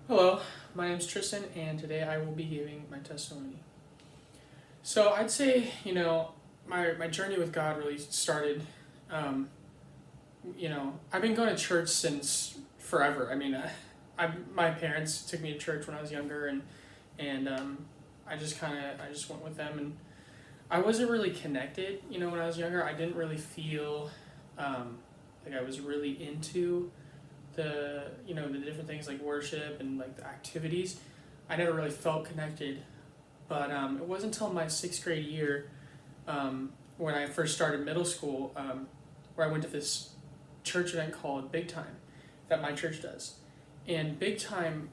Hello, my name is Tristan, and today I will be giving my testimony. So I'd say, my journey with God really started, I've been going to church since forever. My parents took me to church when I was younger, and I just went with them, and I wasn't really connected, when I was younger. I didn't really feel like I was really into the different things like worship and like the activities. I never really felt connected, but it wasn't until my sixth grade year, when I first started middle school, where I went to this church event called Big Time that my church does. And Big Time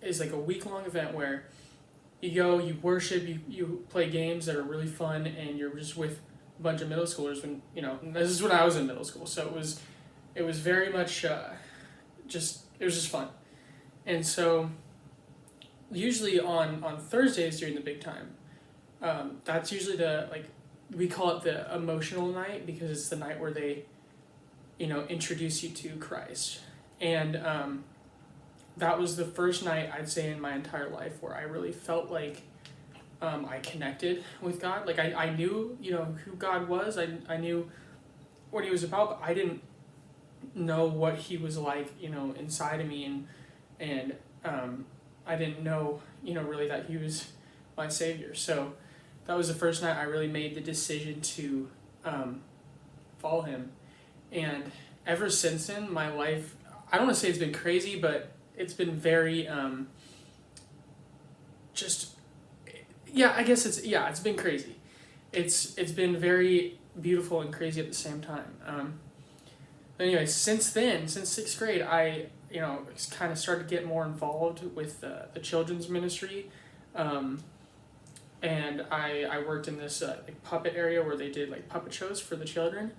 is like a week-long event where you go, you worship, you play games that are really fun, and you're just with a bunch of middle schoolers. This is when I was in middle school, so it was very much it was just fun. And so usually on Thursdays during the Big Time, that's usually we call it the emotional night, because it's the night where they introduce you to Christ. And that was the first night, I'd say, in my entire life where I really felt like I connected with God. Like I knew who God was. I knew what he was about, but I didn't know what he was like inside of me, and I didn't know really that he was my savior. So that was the first night I really made the decision to follow him. And ever since then, my life, I don't want to say it's been crazy, but it's been very it's been crazy. It's been very beautiful and crazy at the same time. Anyway, since then, since sixth grade, I kind of started to get more involved with the children's ministry, and I worked in this puppet area where they did like puppet shows for the children,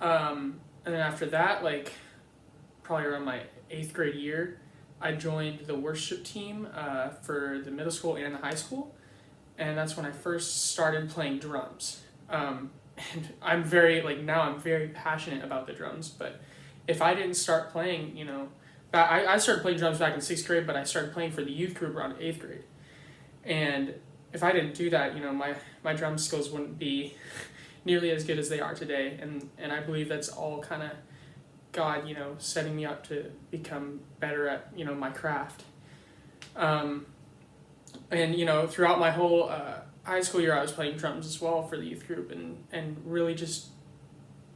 and then after that, probably around my eighth grade year, I joined the worship team for the middle school and the high school, and that's when I first started playing drums. And I'm very passionate about the drums, but if I didn't start playing, I started playing drums back in sixth grade, but I started playing for the youth group around eighth grade. And if I didn't do that, my drum skills wouldn't be nearly as good as they are today. And I believe that's all kind of God, setting me up to become better at, my craft. And, throughout my whole high school year, I was playing drums as well for the youth group, and really just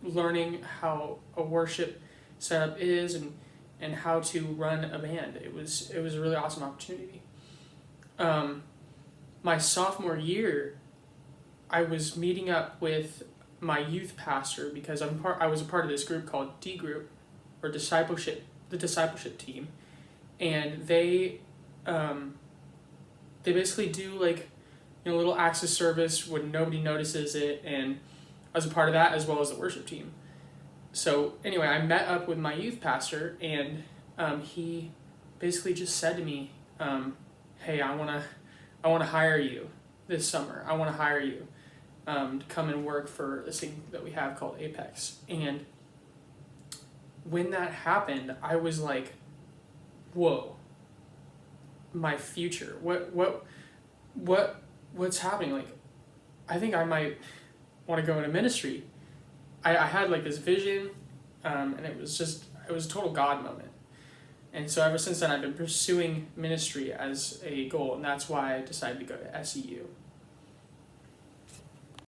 learning how a worship setup is, and how to run a band. It was a really awesome opportunity. My sophomore year, I was meeting up with my youth pastor, because I was a part of this group called D Group, or the discipleship team, and they basically do little acts of service when nobody notices it, and I was a part of that as well as the worship team. So anyway, I met up with my youth pastor, and he basically just said to me, "Hey, I wanna hire you this summer. I wanna hire you to come and work for this thing that we have called Apex." And when that happened, I was like, "Whoa, my future. What's happening? I think I might want to go into ministry." I had this vision, and it was a total God moment. And so ever since then, I've been pursuing ministry as a goal, and that's why I decided to go to SEU.